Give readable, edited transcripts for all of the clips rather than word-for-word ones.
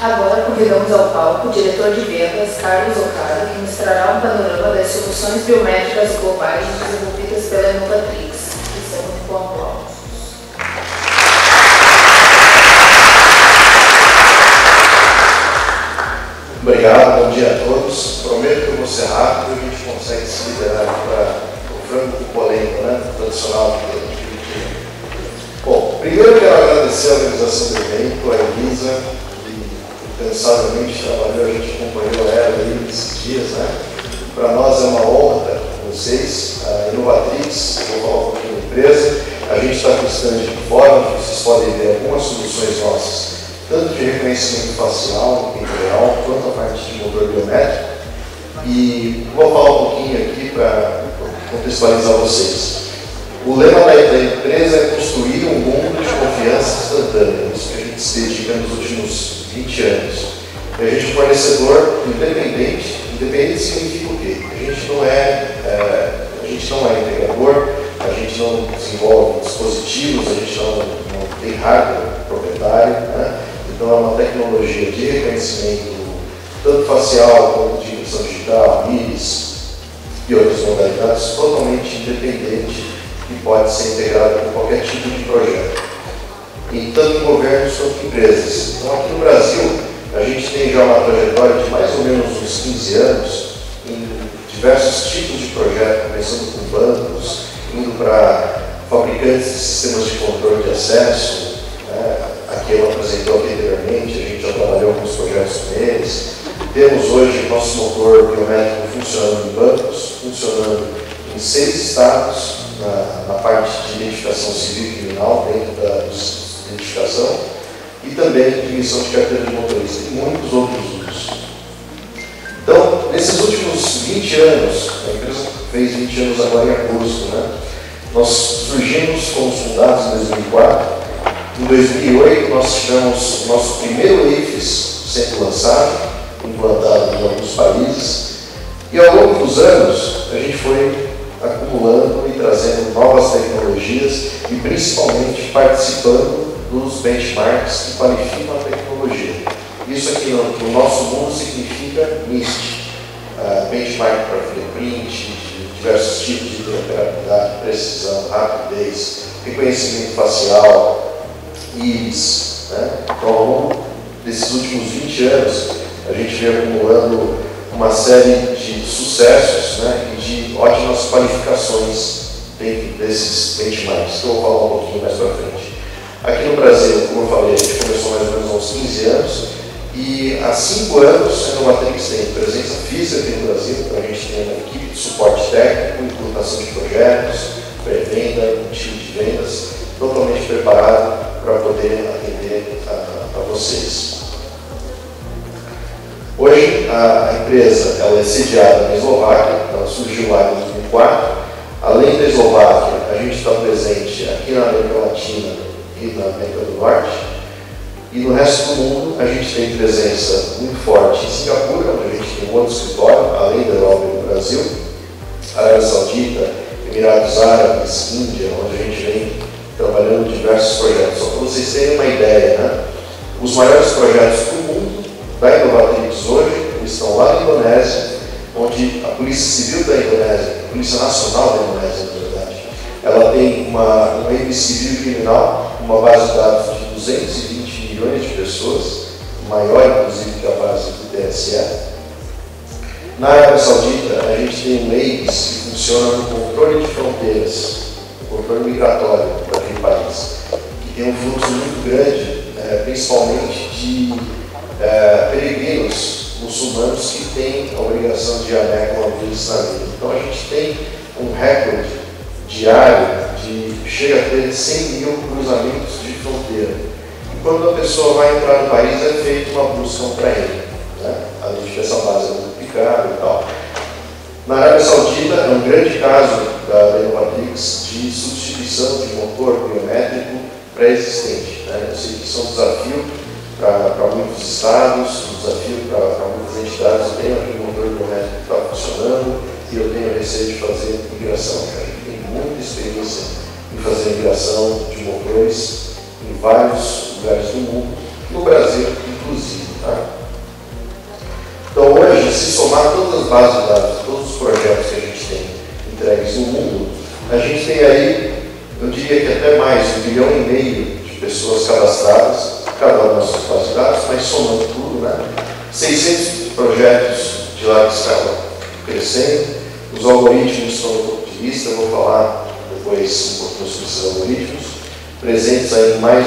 Agora convidamos ao palco o diretor de vendas, Carlos Okada, que nos trará um panorama das soluções biométricas globais desenvolvidas pela Inovatrix. Estamos com aplausos. Obrigado, bom dia a todos. Prometo que eu vou ser rápido e a gente consegue se liderar para o frango com polêmica, né? Tradicional aqui do Curitiba. Bom, primeiro eu quero agradecer a organização do evento, a Elisa, que incansavelmente trabalhou, a gente acompanhou ela aí nesses dias, né? Para nós é uma honra estar com vocês. A Inovatrix, vou falar um pouquinho da empresa, a gente está com o stand de fora, onde vocês podem ver algumas soluções nossas, tanto de reconhecimento facial, em tempo real, quanto a parte de motor biométrico. E vou falar um pouquinho aqui para contextualizar vocês. O lema da empresa é construir um mundo de confiança instantânea, isso que a gente se dedica nos últimos 20 anos. E a gente é um fornecedor independente. Independente significa o quê? A gente não é integrador, a gente não desenvolve dispositivos, a gente não tem hardware proprietário, né? Então é uma tecnologia de reconhecimento tanto facial quanto de impressão digital, íris e outras modalidades totalmente independente e pode ser integrado com qualquer tipo de projeto, em tanto em governos quanto em empresas. Então aqui no Brasil a gente tem já uma trajetória de mais ou menos uns 15 anos em diversos tipos de projetos, começando com bancos, indo para fabricantes de sistemas de controle de acesso, né? Aqui eu apresentou anteriormente, a gente já trabalhou alguns projetos com eles. Temos hoje nosso motor biométrico funcionando em bancos, funcionando em 6 estados, na parte de identificação civil e criminal, dentro da identificação, e também de emissão de carteira de motorista, e muitos outros usos. Então, nesses últimos 20 anos, a empresa fez 20 anos agora em agosto, né? Nós surgimos, fomos fundados em 2004. Em 2008, nós tivemos o nosso primeiro IFES sendo lançado, implantado em alguns países, e ao longo dos anos, a gente foi acumulando e trazendo novas tecnologias e principalmente participando dos benchmarks que qualificam a tecnologia. Isso aqui no nosso mundo significa NIST, benchmark para fingerprint, de diversos tipos de interoperabilidade, precisão, rapidez, reconhecimento facial, íris, né? Então, ao longo desses últimos 20 anos, a gente vem acumulando uma série de sucessos, né? E de ótimas qualificações dentro desses benchmarks, que eu vou falar um pouquinho mais para frente. Aqui no Brasil, como eu falei, a gente começou mais ou menos há uns 15 anos, e há 5 anos a Inovatrix tem presença física aqui no Brasil, então a gente tem uma equipe de suporte técnico, implantação de projetos, pré-venda, um time de vendas, totalmente preparado para poder atender a vocês. Hoje a empresa ela é sediada na Eslováquia, ela surgiu lá em 2004. Além da Eslováquia, a gente está presente aqui na América Latina e na América do Norte. E no resto do mundo a gente tem presença muito forte em Singapura, onde a gente tem um outro escritório, além da Europa e do Brasil, Arábia Saudita, Emirados Árabes, Índia, onde a gente vem trabalhando diversos projetos. Só para vocês terem uma ideia, né? Os maiores projetos do mundo da Inovatrix hoje estão lá na Indonésia, onde a Polícia Civil da Indonésia, a Polícia Nacional da Indonésia, na verdade, ela tem uma rede civil criminal, uma base de dados de 220 milhões de pessoas, maior inclusive que a base do TSE. Na Arábia Saudita, a gente tem um EIPS que funciona no controle de fronteiras, controle migratório daquele país, que tem um fluxo muito grande, principalmente de peregrinos muçulmanos que têm a obrigação de ir a Meca uma vez na vida. Então a gente tem um recorde diário de chega a ter 100 mil cruzamentos de fronteira. E quando a pessoa vai entrar no país é feita uma busca para ele, né? Além de que essa base é multiplicada e tal. Na Arábia Saudita é um grande caso da Inovatrix de substituição de motor biométrico pré-existente, né? Eu sei que isso é um desafio para muitos estados, um desafio para muitas entidades. Eu tenho aqui um motor biométrico que está funcionando e eu tenho receio de fazer migração. A gente tem muita experiência em fazer migração de motores em vários lugares do mundo, no Brasil inclusivo. Tá? Então hoje, se somar todas as bases de dados, todos os projetos que a gente tem entregues no mundo, a gente tem aí, eu diria que até mais, 1,5 milhão de pessoas cadastradas, cada uma das suas bases de dados, mas somando tudo, né? 600 projetos de larga escala crescendo, os algoritmos estão no ponto de vista, eu vou falar depois um pouquinho sobre esses algoritmos, presentes aí em mais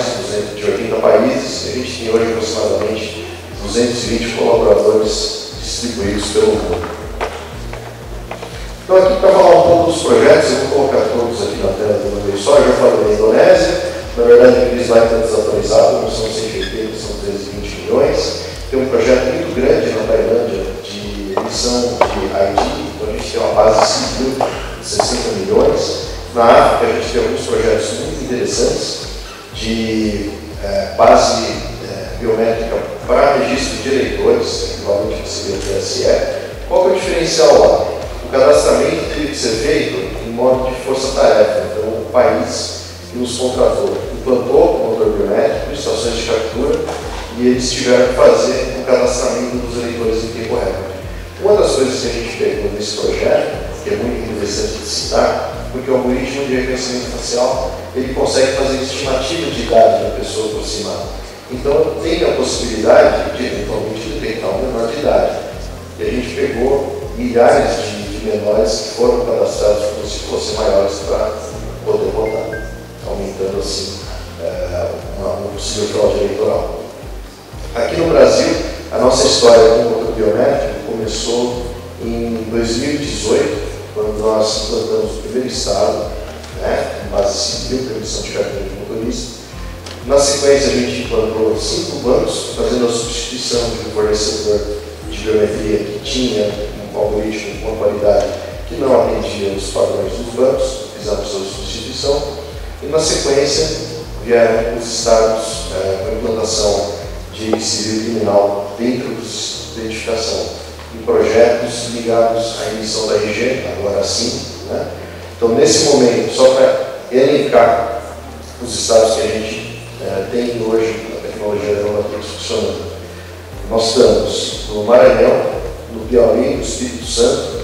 de 80 países, e a gente tem hoje aproximadamente 220 colaboradores distribuídos pelo mundo. Então aqui para falar um pouco dos projetos, eu vou colocar todos aqui na tela de uma vez só, eu já falei da Indonésia, na verdade aquele slide está desatualizado, não são 180, são 320 milhões. Tem um projeto muito grande na Tailândia de emissão de ID, então a gente tem uma base civil de 60 milhões. Na África a gente tem alguns projetos muito interessantes de base biométrica para registro de eleitores, equivalente que seria o TSE. Qual que é o diferencial lá? O cadastramento teve que ser feito em modo de força-tarefa, então o país que nos contratou implantou o motor biométrico, estações de captura, e eles tiveram que fazer o cadastramento dos eleitores em tempo recorde. Uma das coisas que a gente pegou nesse projeto, que é muito interessante de citar, porque o algoritmo de reconhecimento facial ele consegue fazer estimativa de idade da pessoa aproximada. Então tem a possibilidade de eventualmente detectar um menor de idade. E a gente pegou milhares de menores que foram cadastrados como se fossem maiores para poder votar, aumentando assim uma possível fraude eleitoral. Aqui no Brasil, a nossa história com o motor biométrico começou em 2018, quando nós implantamos o primeiro estado, em base civil, permissão de carteira de motorista. Na sequência, a gente implantou 5 bancos, fazendo a substituição de um fornecedor de biometria que tinha um algoritmo com uma qualidade que não atendia os padrões dos bancos, fizemos a substituição. E na sequência, vieram os estados com a implantação de civil criminal dentro dos de identificação, em projetos ligados à emissão da RG, agora sim. Né? Então, nesse momento, só para elencar os estados que a gente tem hoje a tecnologia da Matrix funcionando, nós estamos no Maranhão, no Piauí, no Espírito Santo.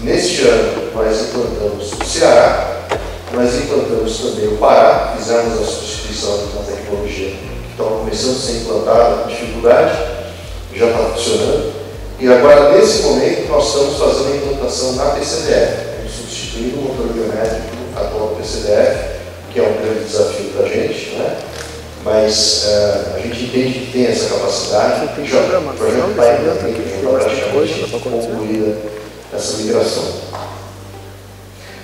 Neste ano, nós implantamos o Ceará, nós implantamos também o Pará, fizemos a substituição de uma tecnologia que estava começando a ser implantada com dificuldade, já está funcionando. E agora, nesse momento, nós estamos fazendo a implantação na PCDF, substituindo o motor biométrico atual do PCDF, que é um grande desafio para a gente, né? Mas a gente entende que tem essa capacidade, o projeto está praticamente concluída essa migração.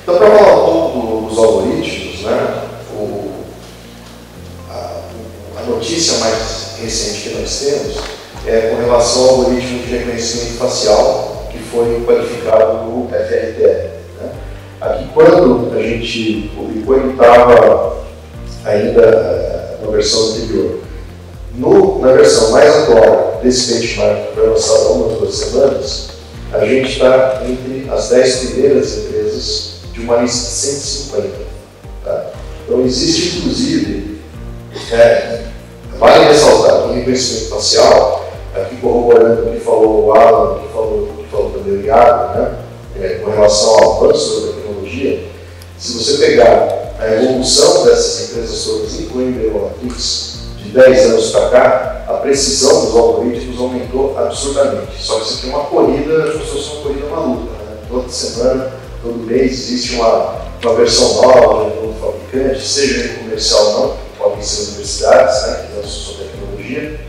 Então, para falar um pouco dos algoritmos, né? A notícia mais recente que nós temos é com relação ao algoritmo de reconhecimento facial que foi qualificado no FRTE. Né? Aqui, quando a gente publicou, ele estava ainda na versão anterior. Na versão mais atual desse benchmark, que foi lançado há 1 ou 2 semanas, a gente está entre as 10 primeiras empresas de uma lista de 150. Tá? Então, existe, inclusive, vale ressaltar que o reconhecimento facial, aqui corroborando o que falou o Alan, o que falou também o Iago, né? Com relação ao avanço da tecnologia, se você pegar a evolução dessas empresas todas, incluindo a Matrix, de 10 anos para cá, a precisão dos algoritmos aumentou absurdamente. Só que isso aqui é uma corrida, como se fosse uma corrida maluca. Né? Toda semana, todo mês, existe uma versão nova de um novo fabricante, seja em comercial ou não, podem ser universidades, né, que lançam sua tecnologia,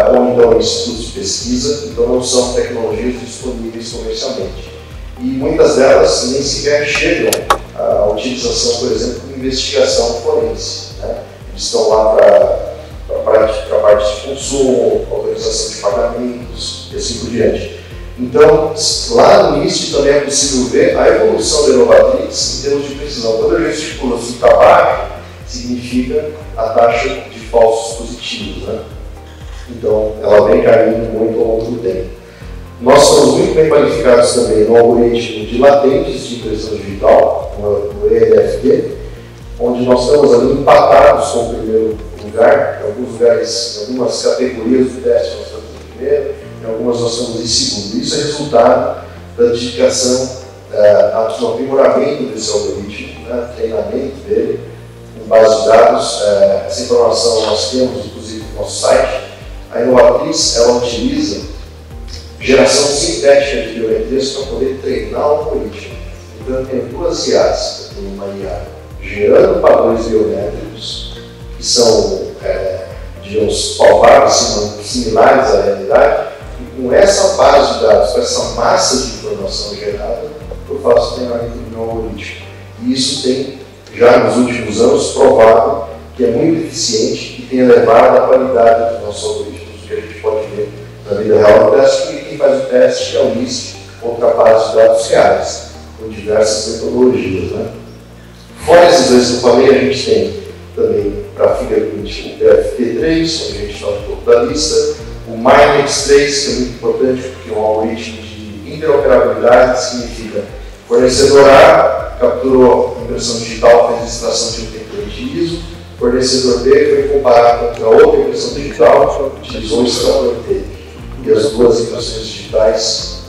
ou então institutos de pesquisa, então não são tecnologias disponíveis comercialmente. E muitas delas nem sequer chegam à utilização, por exemplo, de investigação forense. Né? Eles estão lá para a parte de consumo, autorização de pagamentos e assim por diante. Então, lá no início também é possível ver a evolução da Inovatrix em termos de precisão. Quando eu estipulo assim, tabaco, significa a taxa de falsos positivos. Né? Então, ela vem caindo muito ao longo do tempo. Nós somos muito bem qualificados também no algoritmo de latentes de impressão digital, no ELFD, onde nós estamos ali empatados com o primeiro lugar. Em alguns lugares, em algumas categorias do teste, nós estamos em primeiro, em algumas nós estamos em segundo. Isso é resultado da dedicação, do aprimoramento desse algoritmo, né, treinamento dele, com base de dados. Essa informação nós temos, inclusive, no nosso site. A Inovatrix, ela utiliza geração sintética de biometrias para poder treinar o algoritmo. Então, tem duas IAs. Tem uma IA gerando padrões biométricos, que são, digamos, palpáveis, similares à realidade, e com essa base de dados, com essa massa de informação gerada, eu faço o treinamento do meu algoritmo. E isso tem, já nos últimos anos, provado que é muito eficiente e tem elevado a qualidade dos nossos algoritmos, que a gente pode ver na vida real do teste, e quem faz o teste é o NIST, outra base de dados reais, com diversas metodologias, né? Fora esses dois que eu falei, a gente tem também para fingerprint o PFT3, onde a gente está no topo da lista, o MINEX3, que é muito importante porque é um algoritmo de interoperabilidade, que significa fornecedor A capturou a impressão digital, fez extração de um template ISO, fornecedor B foi comparado contra outra impressão digital, utilizou o extrator T, e as duas impressões digitais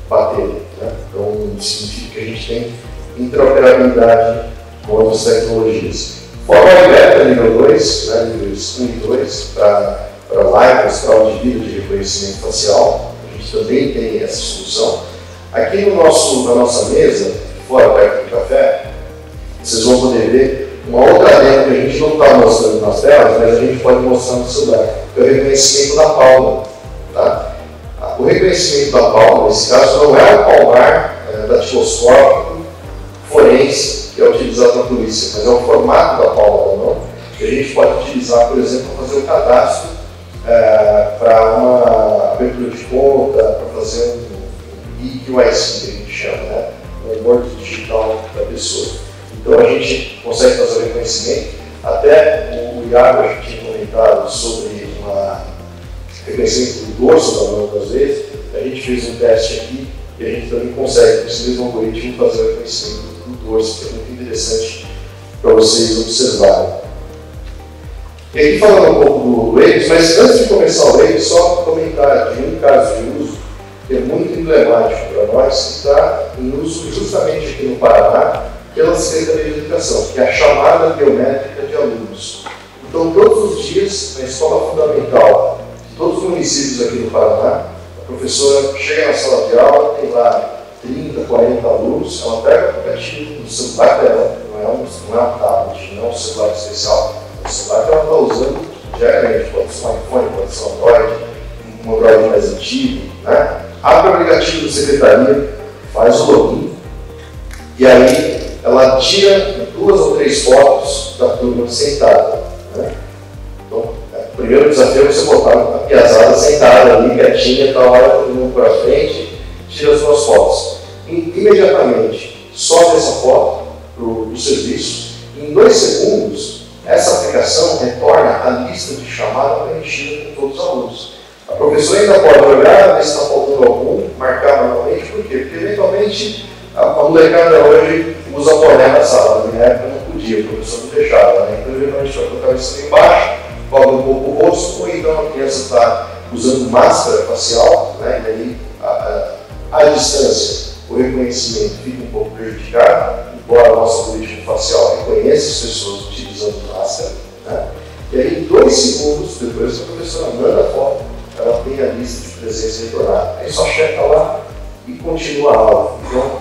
bateram. Né? Então, significa que a gente tem interoperabilidade com outras tecnologias. Fora o iBeta nível 2, né, níveis 1 e 2, para lives, para áudio de vídeo de reconhecimento facial, a gente também tem essa solução. Aqui na nossa mesa, fora perto do café, vocês vão poder ver uma outra demo que a gente não está mostrando nas telas, mas a gente pode mostrar no celular, que é o reconhecimento da palma. Tá? O reconhecimento da palma, nesse caso, não é o palmar datiloscópico forense que é utilizado na polícia, mas é o formato da palma da mão que a gente pode utilizar, por exemplo, para fazer o cadastro para uma abertura de conta, para fazer um EQIC, que a gente chama, né? Um onboard digital da pessoa. Então a gente consegue fazer o reconhecimento. Até o Iago, a gente tinha comentado sobre reconhecimento do dorso da mão, às vezes. A gente fez um teste aqui e a gente também consegue, com esse mesmo algoritmo, fazer o reconhecimento do dorso, que é muito interessante para vocês observarem. E aqui falando um pouco do Waves, mas antes de começar o Waves, só comentar de um caso de uso que é muito emblemático para nós, que está em uso justamente aqui no Paraná, pela Secretaria de Educação, que é a chamada biométrica de alunos. Então, todos os dias, na escola fundamental de todos os municípios aqui no Paraná, a professora chega na sala de aula, tem lá 30, 40 alunos, ela pega o aplicativo do celular dela, não é um tablet, não é um celular especial, o celular que ela está usando diariamente, pode ser um iPhone, pode ser um Android mais antigo, né? Abre o aplicativo da secretaria, faz o login, e aí ela tira 2 ou 3 fotos da turma sentada. Né? Então, o primeiro desafio é você botar a piazada sentada ali, quietinha, tal hora, todo mundo para frente, tira as suas fotos. Imediatamente sobe essa foto para o serviço, e em 2 segundos, essa aplicação retorna a lista de chamada preenchida com todos os alunos. A professora ainda pode olhar, ver se está faltando algum, marcar manualmente, por quê? Porque eventualmente a molecada hoje usa boné na sala, na minha época não podia, o professor não deixava, né? Então geralmente vai colocar isso ali embaixo, cobre um pouco o rosto, ou então a criança está usando máscara facial, né? E aí a distância, o reconhecimento fica um pouco prejudicado, embora o nosso algoritmo facial reconheça as pessoas utilizando máscara, né? E aí em 2 segundos, depois a professora manda a foto, ela tem a lista de presença retornada. Aí só checa lá e continua a aula. Então,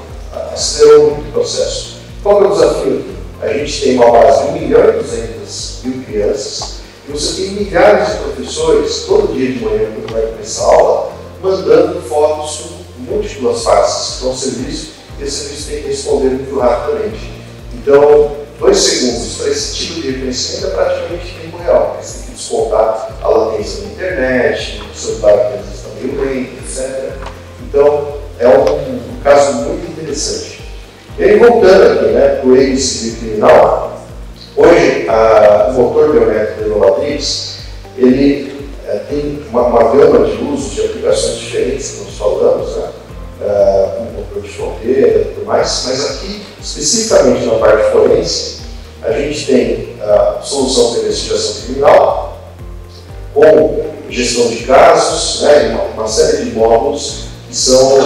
acelerou muito o processo. Qual é o desafio aqui? A gente tem uma base de 1.200.000 crianças e você tem milhares de professores, todo dia de manhã, quando vai começar a aula, mandando fotos com múltiplas faces que estão ao serviço e esse serviço tem que responder muito rapidamente. Então, 2 segundos para esse tipo de reconhecimento é praticamente tempo real. Você tem que descontar a latência na internet, o celular que às vezes está meio lento, etc. Então, é um caso muito interessante. E aí, voltando aqui, né, para o Waves civil criminal, hoje o motor biométrico da Inovatrix, ele tem uma gama de usos de aplicações diferentes que nós falamos, né, um motor de fronteira e tudo mais, mas aqui, especificamente na parte forense, a gente tem a solução para investigação criminal, com gestão de casos, né, uma série de módulos que são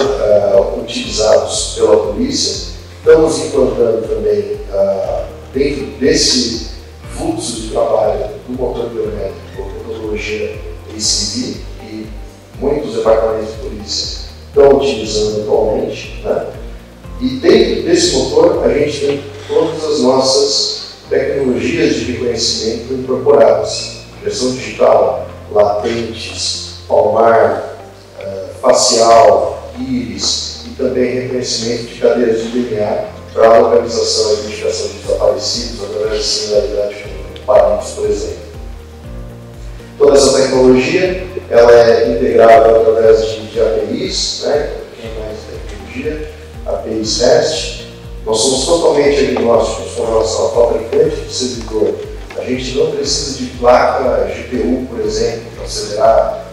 utilizados pela polícia. Estamos implantando também, dentro desse fluxo de trabalho do motor biométrico, a metodologia ACV, que muitos departamentos de polícia estão utilizando atualmente, né? E dentro desse motor a gente tem todas as nossas tecnologias de reconhecimento incorporadas, impressão digital, latentes, palmar, facial, íris e também reconhecimento de cadeias de DNA para a localização e identificação de desaparecidos através de similaridade com parentes, por exemplo. Toda essa tecnologia ela é integrada através de APIs, né? Quem mais tecnologia, APIs REST. Nós somos totalmente agnósticos com relação ao fabricante do servidor. A gente não precisa de placa GPU, por exemplo, para acelerar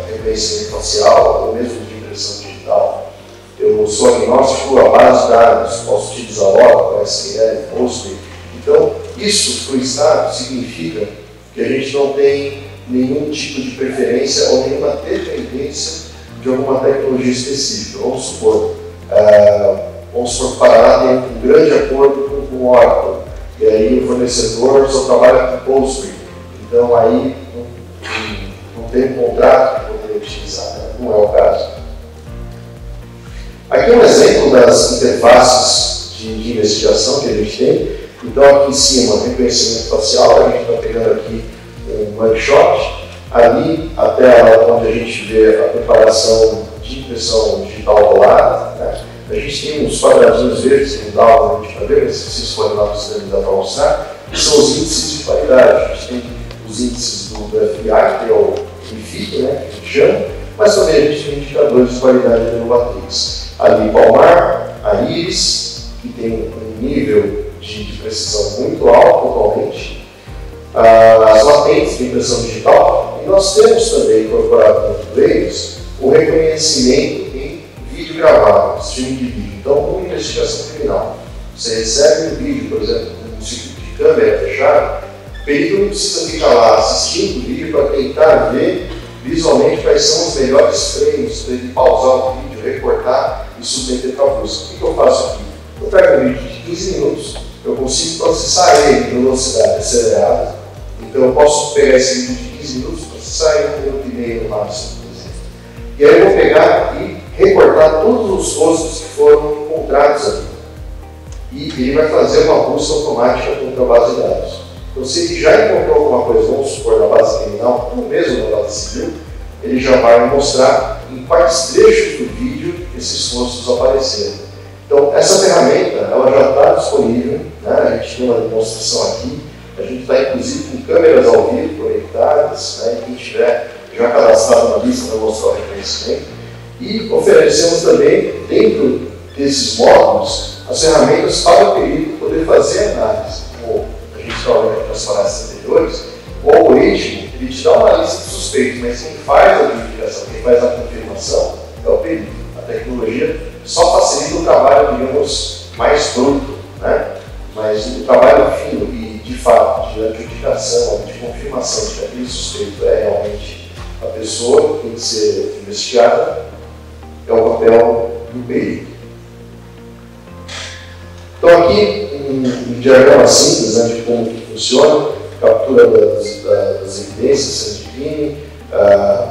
reconhecimento facial ou mesmo de impressão digital. Eu sou agnóstico à base de dados, posso utilizar Oracle, SQL, Postgre. Então, isso para o Estado significa que a gente não tem nenhum tipo de preferência ou nenhuma dependência de alguma tecnologia específica. Vamos supor que o Paraná tem um grande acordo com o Oracle, e aí o fornecedor só trabalha com Postgre. Então, aí não tem um contrato para poder utilizar, né? Não é o caso. Aqui é um exemplo das interfaces de investigação que a gente tem. Então, aqui em cima, reconhecimento facial, a gente está pegando aqui um mugshot. Ali, a tela onde a gente vê a preparação de impressão digital rolada, né? A gente tem uns quadradinhos verdes que não dá para a gente ver, mas se vocês forem lá no sistema dá para mostrar, que são os índices de qualidade. A gente tem os índices do FBI, que é o IFIC, né, que a gente chama, mas também a gente tem indicadores de qualidade da matriz. Ali, palmar, a íris, que tem um nível de precisão muito alto atualmente, as latentes de impressão digital, e nós temos também incorporado dentro deles o reconhecimento em vídeo gravado, streaming de vídeo. Então, uma investigação criminal, você recebe um vídeo, por exemplo, um circuito de câmera fechado, o perito não precisa ficar lá assistindo o vídeo para tentar ver visualmente quais são os melhores frames para ele pausar o vídeo, recortar e submeter para a busca. O que eu faço aqui? Eu pego um vídeo de 15 minutos, eu consigo processar ele em velocidade acelerada. Então eu posso pegar esse vídeo de 15 minutos e processar ele em 1 minuto e meio no máximo, por exemplo. E aí eu vou pegar e recortar todos os rostos que foram encontrados ali. E ele vai fazer uma busca automática contra a base de dados. Então, se ele já encontrou alguma coisa, vamos supor, na base criminal, ou mesmo na base civil, ele já vai mostrar em quais trechos do vídeo esses rostos apareceram. Então, essa ferramenta ela já está disponível, né? A gente tem uma demonstração aqui, a gente está inclusive com câmeras ao vivo conectadas, né? E quem tiver já cadastrado na lista vai mostrar o reconhecimento. E oferecemos também, dentro desses módulos, as ferramentas para o perito poder fazer análise. Como a gente trabalha nas palestras anteriores, o algoritmo ele te dá uma lista de suspeitos, mas quem faz a verificação, quem faz a confirmação é o perito. A tecnologia só facilita o trabalho, digamos, mais bruto, né? Mas o trabalho fino e, de fato, de adjudicação, de confirmação de que aquele suspeito é realmente a pessoa que tem que ser investigada, é o papel do perito. Então aqui um diagrama simples, né, de como que funciona, captura das evidências de crime,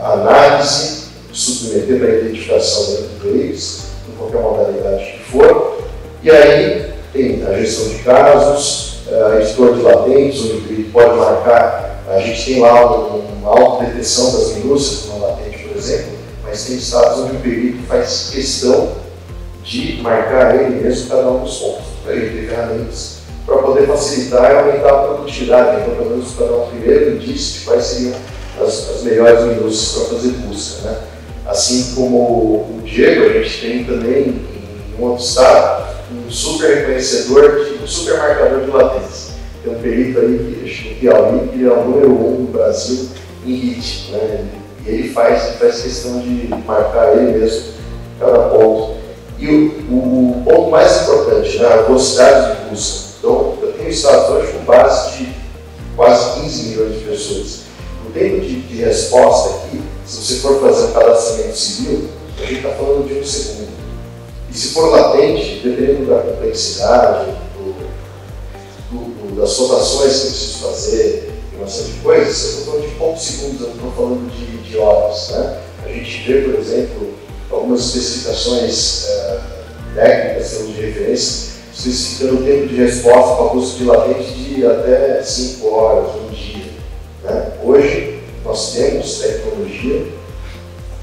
análise, submeter para identificação dentro do veículo, em qualquer modalidade que for, e aí tem a gestão de casos, editor de latentes, onde o perito pode marcar, a gente tem lá uma autodetecção das minúcias, uma latente, por exemplo, mas tem estados onde o perito faz questão de marcar ele mesmo cada um dos pontos. Ele tem ferramentas para poder facilitar e aumentar a produtividade. Então, pelo menos para dar um primeiro indício de quais seriam as melhores minúcias para fazer busca, né? Assim como o Diego, a gente tem também em um outro estado um super reconhecedor, um super marcador de latência. Tem um perito aí, acho que no Piauí, que é o número 1 no Brasil em HIT, né? E ele faz questão de marcar ele mesmo cada ponto. E o ponto mais importante, né, a velocidade de busca. Então, eu tenho tenho estados hoje com base de quase 15 milhões de pessoas. O tempo de resposta aqui, se você for fazer um cadastramento civil, a gente está falando de 1 segundo. E se for latente, dependendo da complexidade, das rotações que eu preciso fazer, e uma série de coisas, eu estou falando de poucos segundos, eu não estou falando de horas. Né? A gente vê, por exemplo, algumas especificações técnicas, termos de referência, especificando o tempo de resposta para custo de latente de até 5 horas, 1 dia. Né? Hoje, nós temos tecnologia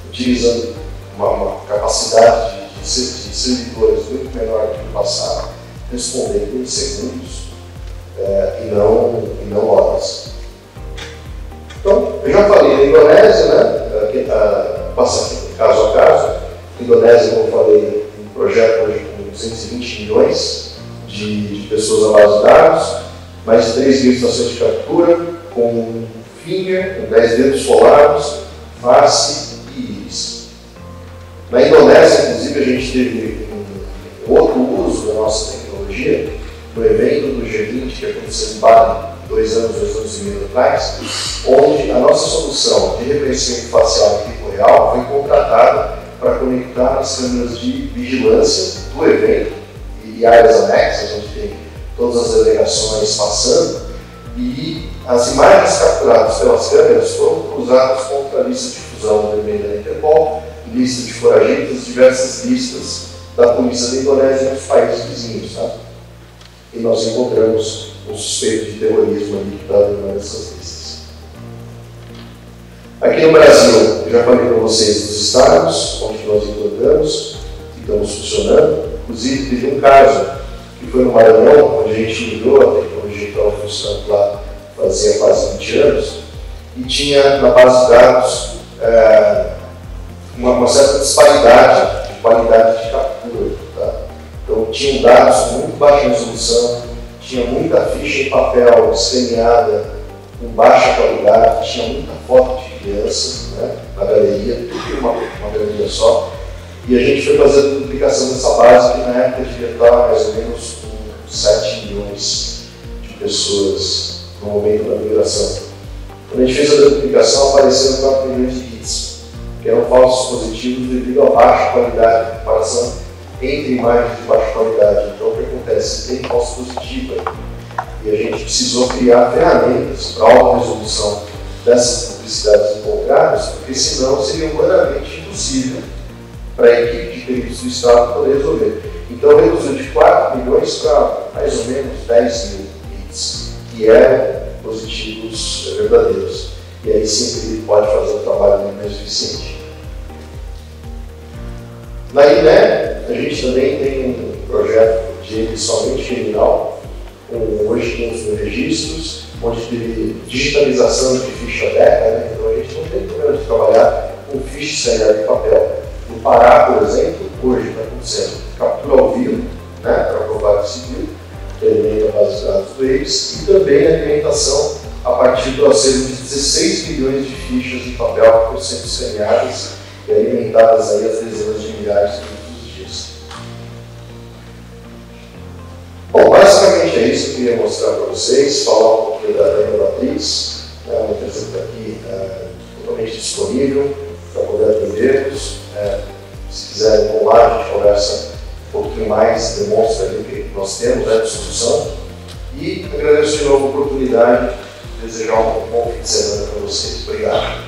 utilizando uma capacidade de servidores muito menor do que no passado, respondendo em segundos e não horas. Então, eu já falei da Indonésia, né? Passando aqui caso a caso. A Indonésia, como eu falei, um projeto hoje com 220 milhões de pessoas à base de dados, mais de 3 mil estações de captura, com finger, com 10 dedos solares, face e íris. Na Indonésia, inclusive, a gente teve um outro uso da nossa tecnologia no evento do G20, que aconteceu em Bali 2 anos e meio atrás, onde a nossa solução de reconhecimento facial em tempo real foi contratada para conectar as câmeras de vigilância do evento e áreas anexas, onde tem todas as delegações passando, e as imagens capturadas pelas câmeras foram cruzadas contra a lista de fusão vermelha da Interpol, lista de foragidos, diversas listas da polícia da Indonésia e dos países vizinhos. Tá? E nós encontramos um suspeito de terrorismo ali que estava em uma dessas listas. Aqui no Brasil, eu já falei para vocês dos estados onde nós implantamos e estamos funcionando. Inclusive, teve um caso que foi no Maranhão, onde a gente migrou a tecnologia que estava funcionando lá fazia quase 20 anos, e tinha na base de dados uma certa disparidade de qualidade de captura. Tá? Então, tinham dados com muito baixa resolução, tinha muita ficha em papel escaneada com baixa qualidade, tinha muita foto de criança, né, na galeria, tudo uma galeria só. E a gente foi fazer a duplicação dessa base, que na época devia estar mais ou menos com 7 milhões de pessoas no momento da migração. Quando a gente fez a duplicação, apareceram 4 milhões de hits, que eram falsos positivos devido à baixa qualidade de comparação entre imagens de baixa qualidade. Então, o que acontece? Tem falso positivo aí. E a gente precisou criar ferramentas para alta resolução dessas publicidades encontradas, porque senão seria humanamente impossível para a equipe de peritos do Estado poder resolver. Então, reduziu de 4 milhões para mais ou menos 10 mil hits, que eram positivos verdadeiros. E aí sim o perito pode fazer um trabalho muito mais eficiente. Na INE, a gente também tem um projeto de somente criminal, hoje 500 mil registros, onde teve digitalização de ficha DECA, né? Então a gente não tem problema de trabalhar com ficha escaneada de papel. No Pará, por exemplo, hoje está acontecendo captura ao vivo, né, para provar civil, que alimenta a base de dados do eles, e também a alimentação a partir do acervo de 16 milhões de fichas em papel que estão sendo escaneadas e alimentadas aí às dezenas de milhares todos os dias. Bom, basicamente é isso que eu queria mostrar para vocês, falar um pouquinho da Inovatrix, uma empresa que está aqui totalmente disponível para poder atendermos. Se quiserem vão lá, a gente conversa um pouquinho mais, demonstra ali o que nós temos de solução. E agradeço de novo a oportunidade de desejar um bom fim de semana para vocês. Obrigado.